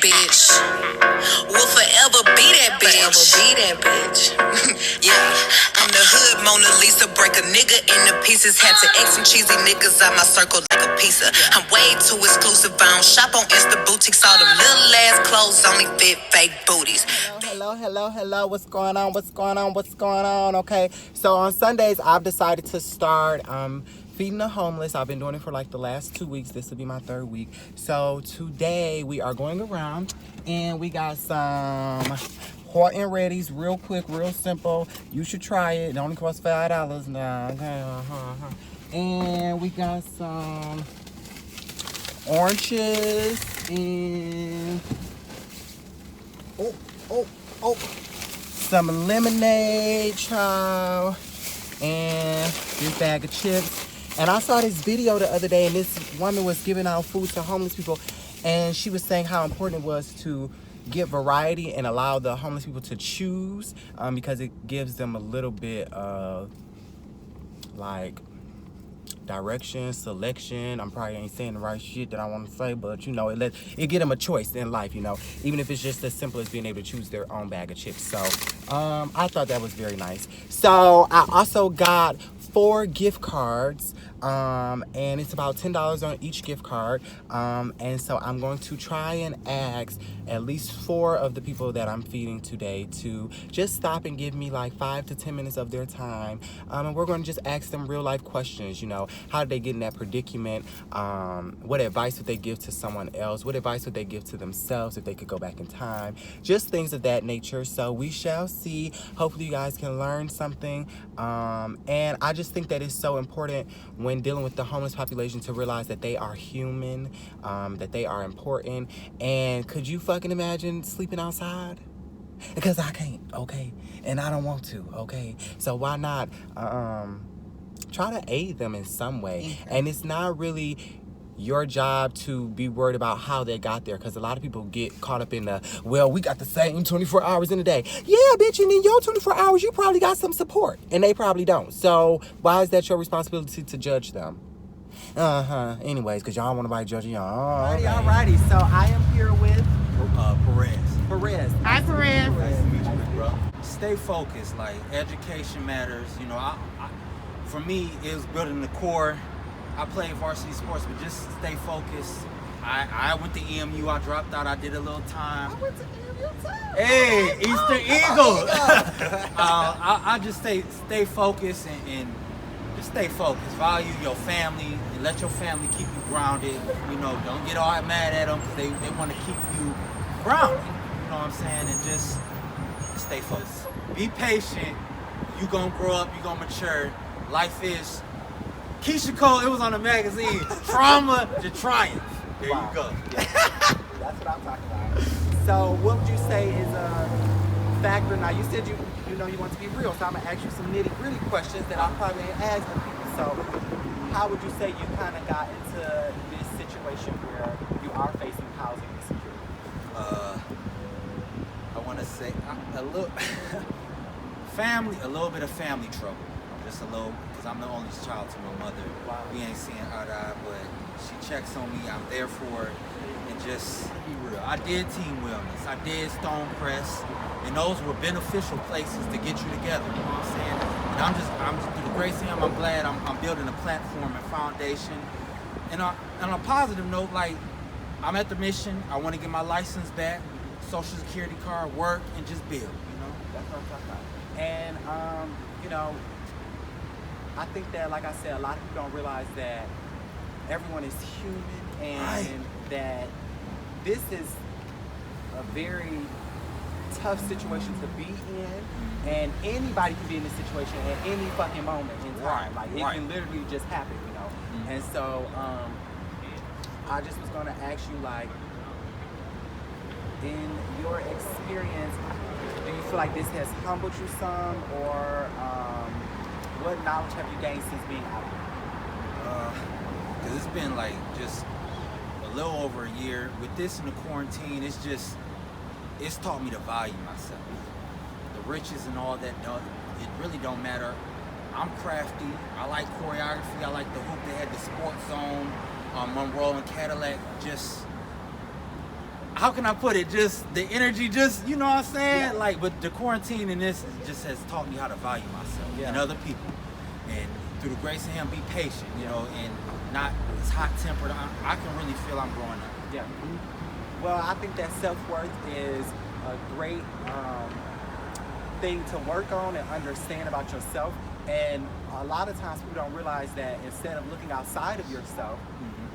bitch. Will forever be that bitch. Yeah, I'm the hood Mona Lisa. Break a nigga into pieces. Had to X some cheesy niggas out my circle like a pizza. I'm way too exclusive. I don't shop on Insta boutiques. All them little ass clothes only fit fake booties. Hello. What's going on? Okay, so on Sundays, I've decided to start feeding the homeless. I've been doing it for like the last 2 weeks. This will be my 3rd week. So today we are going around and we got some hot and ready's, real quick, real simple. You should try it. It only costs $5 now. Okay, And we got some oranges and some lemonade, child, and this bag of chips. And I saw this video the other day, and this woman was giving out food to homeless people, and she was saying how important it was to get variety and allow the homeless people to choose, because it gives them a little bit of like direction, selection. I'm probably ain't saying the right shit that I want to say, but you know, it get them a choice in life, you know, even if it's just as simple as being able to choose their own bag of chips. So I thought that was very nice. So I also got 4 gift cards, and it's about $10 on each gift card, and so I'm going to try and ask at least 4 of the people that I'm feeding today to just stop and give me like 5 to 10 minutes of their time, and we're going to just ask them real life questions. You know, how did they get in that predicament? What advice would they give to someone else? What advice would they give to themselves if they could go back in time? Just things of that nature. So we shall see. Hopefully you guys can learn something, and I just think that it's so important when dealing with the homeless population to realize that they are human, that they are important. And could you fucking imagine sleeping outside? Because I can't, okay, and I don't want to, okay. So why not try to aid them in some way? And it's not really your job to be worried about how they got there, because a lot of people get caught up in the, well, we got the same 24 hours in a day. Yeah, bitch, and in your 24 hours, you probably got some support, and they probably don't. So why is that your responsibility to judge them? Anyways, because y'all don't want nobody judging y'all. Alrighty. So I am here with Perez. Hi, Perez. Nice to meet you, bro. Stay focused. Like, education matters. You know, for me, it was building the core. I played varsity sports, but just stay focused. I went to EMU. I dropped out. I did a little time. I went to EMU too. Hey, Eastern Eagle. I just stay focused and just stay focused. Value your family and let your family keep you grounded. You know, don't get all mad at them because they want to keep you grounded. You know what I'm saying? And just stay focused. Be patient. You gonna grow up. You gonna mature. Life is. Keisha Cole, it was on the magazine. Trauma to triumph. There you go. Yeah. That's what I'm talking about. So what would you say is a factor? Now you said you know you want to be real, so I'm gonna ask you some nitty-gritty questions that I probably ain't asked the people. So how would you say you kind of got into this situation where you are facing housing insecurity? I want to say a little a little bit of family trouble. Just a little, because I'm the only child to my mother. Wow. We ain't seeing eye to eye, but she checks on me. I'm there for her, and just be real. I did team wellness. I did stone press, and those were beneficial places to get you together. You know what I'm saying? And I'm just through the grace of Him, I'm glad I'm building a platform and foundation. And on a positive note, like, I'm at the mission. I want to get my license back, Social Security card, work, and just build. You know, that's what I'm talking about. And you know, I think that, like I said, a lot of people don't realize that everyone is human, and that this is a very tough situation to be in, and anybody can be in this situation at any fucking moment in time. Like, it can literally just happen, you know. Mm-hmm. And so I just was gonna ask you, like, in your experience, do you feel like this has humbled you some, or what knowledge have you gained since being out here? Because it's been like just a little over a year. With this in the quarantine, it's taught me to value myself. The riches and all that, it really don't matter. I'm crafty. I like choreography. I like the hoop. They had the sports zone, Monroe and Cadillac. Just how can I put it? Just the energy, just, you know what I'm saying? Yeah. Like, but the quarantine in this just has taught me how to value myself and other people. And through the grace of him, be patient, you know, and not as hot-tempered. I can really feel I'm growing up. Yeah. Well, I think that self-worth is a great thing to work on and understand about yourself. And a lot of times people don't realize that instead of looking outside of yourself,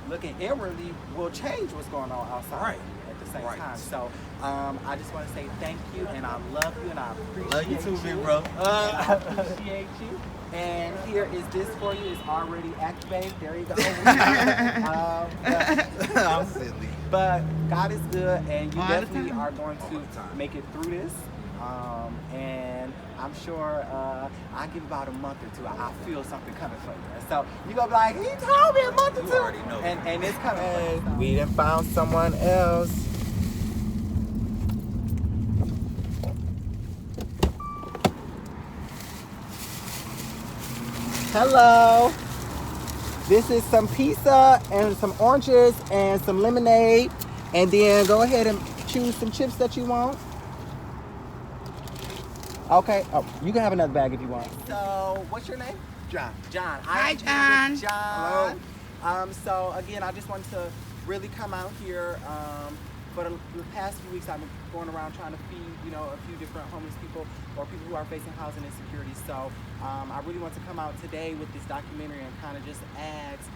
looking inwardly will change what's going on outside at the same time. So I just want to say thank you, and I love you, and I appreciate Love you too, big bro. I appreciate you. And here is this for you. It's already activated. There you go. I'm silly. But God is good, and you definitely are going to make it through this. And I'm sure I give about a month or two. I feel something coming for you. And so you're going to be like, he told me a month or two. You already know. And it's coming for you. We done found someone else. Hello. This is some pizza and some oranges and some lemonade. And then go ahead and choose some chips that you want. Okay. Oh, you can have another bag if you want. So, what's your name? John. John. Hi, John. John. Hello. So again, I just wanted to really come out here. For the past few weeks, I've been going around trying to feed, you know, a few different homeless people or people who are facing housing insecurity. So I really want to come out today with this documentary and kind of just ask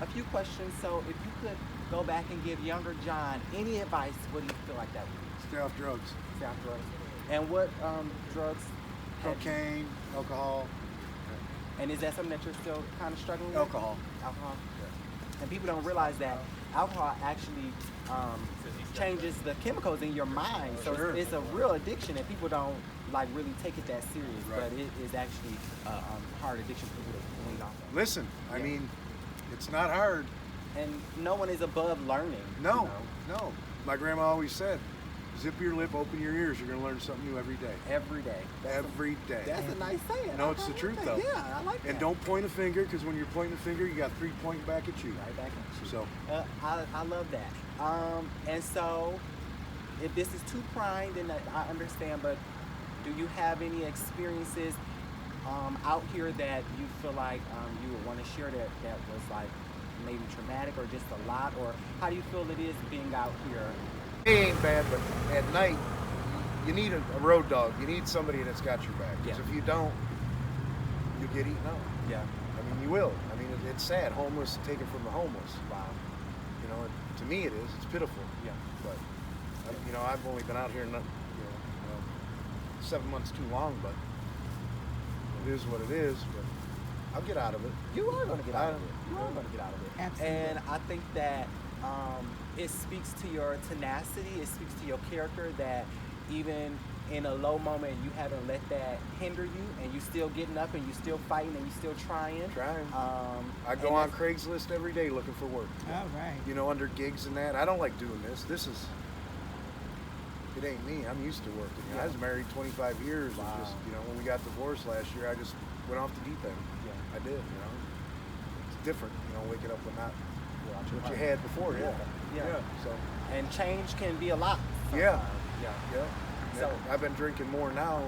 a few questions. So if you could go back and give younger John any advice, what do you feel like that would be? Stay off drugs. Stay off drugs. And what drugs? Cocaine, alcohol. And is that something that you're still kind of struggling with? Alcohol. Alcohol. And people don't realize that alcohol actually changes the chemicals in your mind. So Sure. it's a real addiction, and people don't like really take it that serious. Right. But it is actually a hard addiction for people to lean off of. Listen, I mean, it's not hard. And no one is above learning. No, you know, no. My grandma always said, zip your lip, open your ears. You're going to learn something new every day. every day. Every day. That's a nice saying. No, I it's the like truth, that. though. Yeah, I like that. And don't point a finger, because when you're pointing a finger, you got 3 pointing back at you. Right back at you. So, I love that. And so, if this is too prying, then I understand. But do you have any experiences out here that you feel like you would want to share that was like maybe traumatic or just a lot? Or how do you feel it is being out here? it ain't bad, but at night, you need a road dog. You need somebody that's got your back. Because Yeah. if you don't, you get eaten up. Yeah. I mean, you will. I mean, it's sad. Homeless, taken from the homeless. Wow. You know, to me it is. It's pitiful. Yeah. But, you know, I've only been out here, 7 months too long, but it is what it is. But I'll get out of it. You are going to get out of it. You are going to get out of it. Absolutely. And I think that it speaks to your tenacity. It speaks to your character that even in a low moment, you haven't let that hinder you, and you still getting up, and you still fighting, and you still trying. I go on Craigslist every day looking for work. All right. You know, under gigs and that. I don't like doing this. It ain't me. I'm used to working. I was married 25 years. Wow. And just, when we got divorced last year, I just went off the deep end. Yeah. I did, It's different, waking up with not what you had before. Yeah. So. And change can be a lot. Yeah. sometimes. Yeah. So I've been drinking more now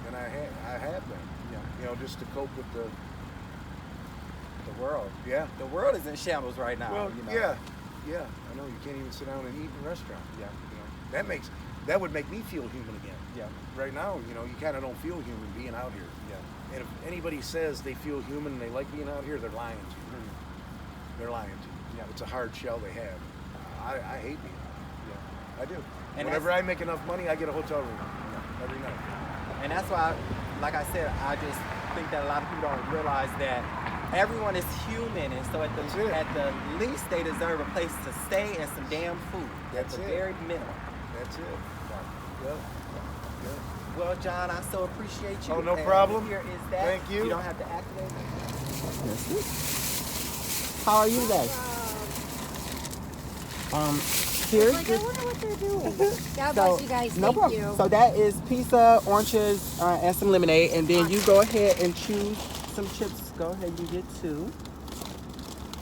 than I have been. Yeah. Just to cope with the world. Yeah. The world is in shambles right now. Well, yeah. I know you can't even sit down and eat in a restaurant. Yeah. That would make me feel human again. Yeah. Right now, you kind of don't feel human being out here. Yeah. And if anybody says they feel human and they like being out here, they're lying to you. They're lying to you. Yeah. It's a hard shell they have. I hate being out here. Yeah. I do. And whenever I make enough money, I get a hotel room every night. And that's why, like I said, I just think that a lot of people don't realize that everyone is human, and so at the least they deserve a place to stay and some damn food. That's at the it. very minimum. That's it. Yeah. Well, John, I so appreciate you. Oh, no And problem. Here is that. Thank you. You don't have to activate it. How are you today? Here's Like, I wonder what they're doing. God bless you guys. No Thank problem. you. So that is pizza, oranges, and some lemonade. And then you go ahead and choose some chips. Go ahead, you get 2.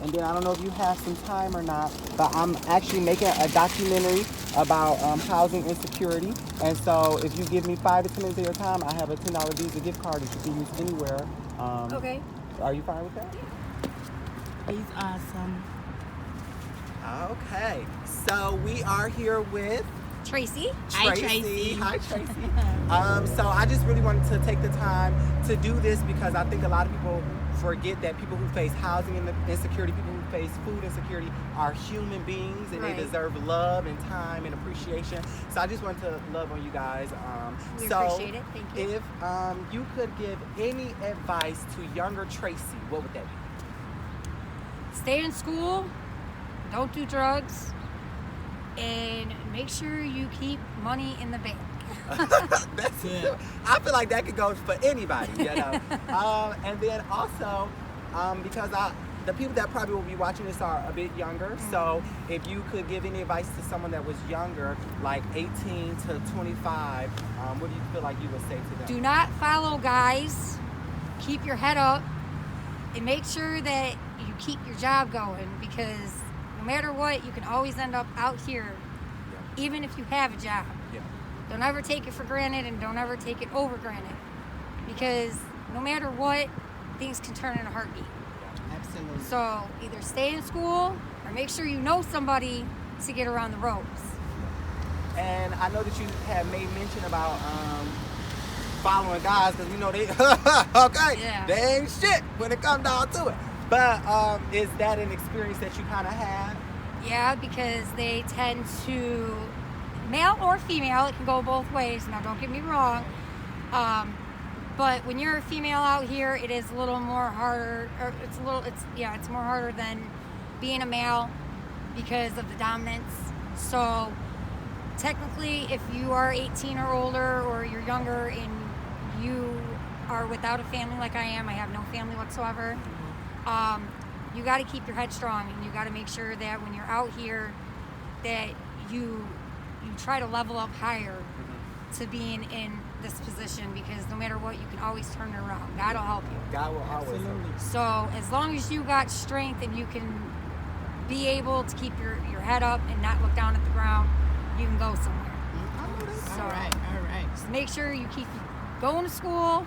And then I don't know if you have some time or not, but I'm actually making a documentary about housing insecurity. And so if you give me 5 to 10 minutes of your time, I have a $10 Visa gift card that you can use anywhere. Okay. Are you fine with that? He's awesome. Okay. So we are here with Tracy. Hi, Tracy. Hi, Tracy. So I just really wanted to take the time to do this because I think a lot of people forget that people who face housing insecurity, people who face food insecurity are human beings and Right. they deserve love and time and appreciation. So I just wanted to love on you guys. We so appreciate it. Thank you. If you could give any advice to younger Tracy, what would that be? Stay in school. Don't do drugs. And make sure you keep money in the bank. That's it. I feel like that could go for anybody, you know. And then also, because the people that probably will be watching this are a bit younger, so if you could give any advice to someone that was younger, like 18 to 25, what do you feel like you would say to them? Do not follow guys. Keep your head up. And make sure that you keep your job going, because no matter what, you can always end up out here, even if you have a job. Yeah. Don't ever take it for granted, and don't ever take it over granted, because no matter what, things can turn in a heartbeat. Absolutely. So either stay in school or make sure you know somebody to get around the ropes. And I know that you have made mention about following guys, because you know they Yeah. they ain't shit when it comes down to it. But is that an experience that you kind of had? Yeah, because they tend to, male or female, it can go both ways. Now, don't get me wrong. But when you're a female out here, it is a little more harder. Or it's more harder than being a male because of the dominance. So technically, if you are 18 or older, or you're younger and you are without a family like I am, I have no family whatsoever. You got to keep your head strong, and you got to make sure that when you're out here, that you try to level up higher to being in this position, because no matter what, you can always turn it around. God will help you. God will always help you. So as long as you got strength and you can be able to keep your head up and not look down at the ground, you can go somewhere. So All right. just make sure you keep going to school,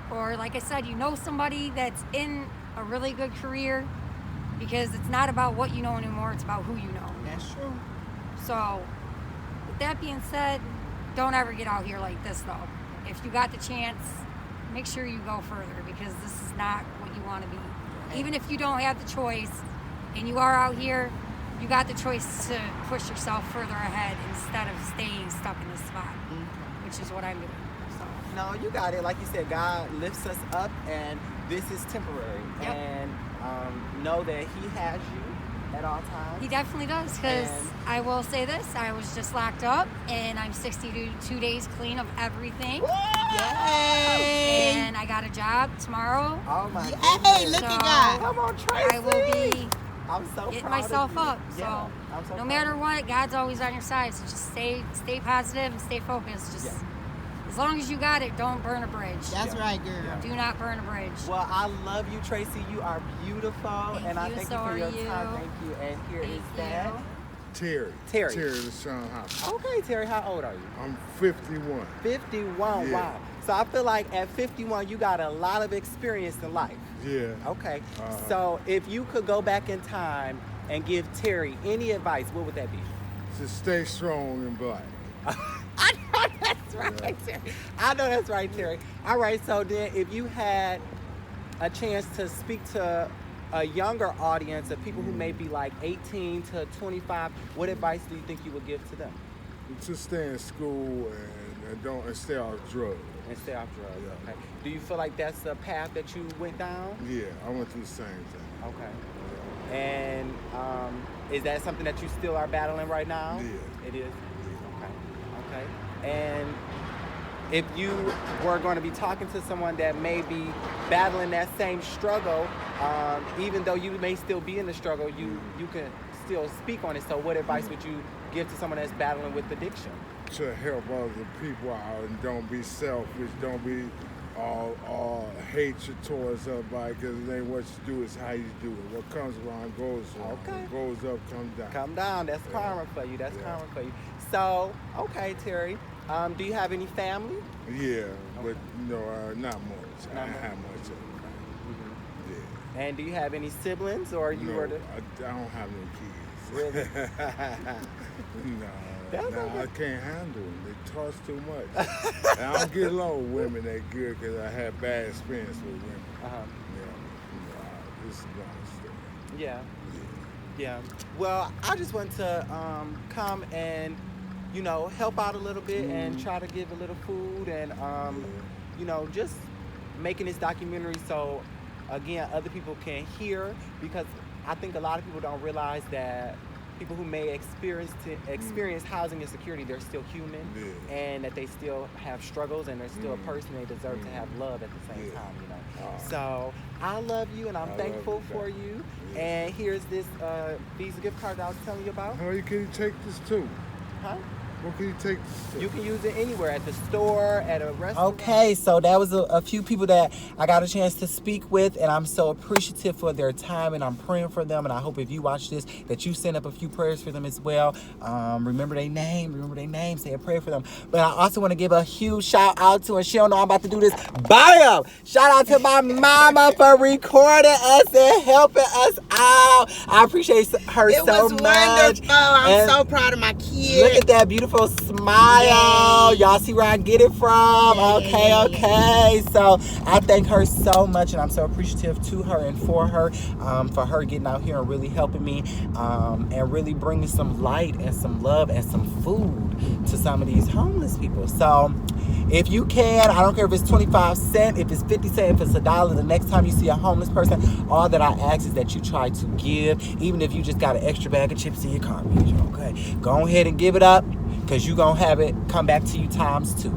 or like I said, you know somebody that's in a really good career, because it's not about what you know anymore, it's about who you know. That's true. So with that being said, don't ever get out here like this though. If you got the chance, make sure you go further, because this is not what you want to be. Even if you don't have the choice and you are out here, you got the choice to push yourself further ahead instead of staying stuck in this spot, which is what I'm doing. So No, you got it. Like you said, God lifts us up, and this is temporary. Yep. And know that He has you at all times. he definitely does, because And- I will say this, I was just locked up and I'm 62 days clean of everything. Yay! And I got a job tomorrow. Oh my Hey, goodness. look So- at God. Come on, Tracy. I will be I'm so getting proud myself of you. up. So Yeah, I'm so no proud matter of you. what, God's always on your side. So just stay positive and stay focused. Just Yeah. as long as you got it, don't burn a bridge. That's Yeah. right, girl. Do not burn a bridge. Well, I love you, Tracy. You are beautiful, and I you, thank so you for are your you. time. Thank you. And here is Thank that. you. Terry. Terry. Terry LaShawn Hopkins. Okay, Terry, how old are you? I'm 51. 51. Yeah. Wow. So I feel like at 51, you got a lot of experience in life. Yeah. Okay. Uh-huh. So if you could go back in time and give Terry any advice, what would that be? To stay strong and black. I know that's right, Terry. I know that's right, Terry. All right, so then if you had a chance to speak to a younger audience of people who may be like 18 to 25, what advice do you think you would give to them? To stay in school and stay off drugs. And stay off drugs. Yeah. Okay. Do you feel like that's the path that you went down? Yeah, I went through the same thing. Okay. And is that something that you still are battling right now? Yeah. It is? Okay. And if you were going to be talking to someone that may be battling that same struggle, even though you may still be in the struggle, you can still speak on it. So what advice would you give to someone that's battling with addiction? To help other people out and don't be selfish, don't be all hatred towards somebody because it ain't what you do, it's how you do it. What comes around goes around. Okay. What goes up comes down. Come down. That's karma for you. That's karma for you. So, okay, Terry. Do you have any family? Yeah, but not much. I Not don't much. have much of it. Yeah. And do you have any siblings, or you No, were the? I don't have no kids. Really? That's no, okay. I can't handle them. They toss too much. And I don't get along with women that good because I had bad experience with women. This is a long story. Yeah. Yeah. Well, I just want to come and, help out a little bit and try to give a little food and, just making this documentary so, again, other people can hear, because I think a lot of people don't realize that people who may experience housing insecurity, they're still human, and that they still have struggles, and they're still a person. They deserve to have love at the same time, So I love you, and I'm thankful for you. And here's this Visa gift card that I was telling you about. How can you take this to? Huh? What can you take this to? You can use it anywhere, at the store, at a restaurant. Okay, so that was a few people that I got a chance to speak with, and I'm so appreciative for their time, and I'm praying for them, and I hope if you watch this that you send up a few prayers for them as well. Remember their name, say a prayer for them. But I also want to give a huge shout out to, and she don't know I'm about to do this, bam! Shout out to my mama for recording us and helping us out. I appreciate her It so was much. wonderful. I'm And so proud of my look kids. at that beautiful smile. Yay. Y'all see where I get it from? Yeah. Okay. So I thank her so much, and I'm so appreciative to her and for her getting out here and really helping me, and really bringing some light and some love and some food to some of these homeless people. So if you can, I don't care if it's 25 cents, if it's 50 cents, if it's $1, the next time you see a homeless person, all that I ask is that you try to give, even if you just got an extra bag of chips in your car. Okay, go ahead and give it up, because you're going to have it come back to you times 2.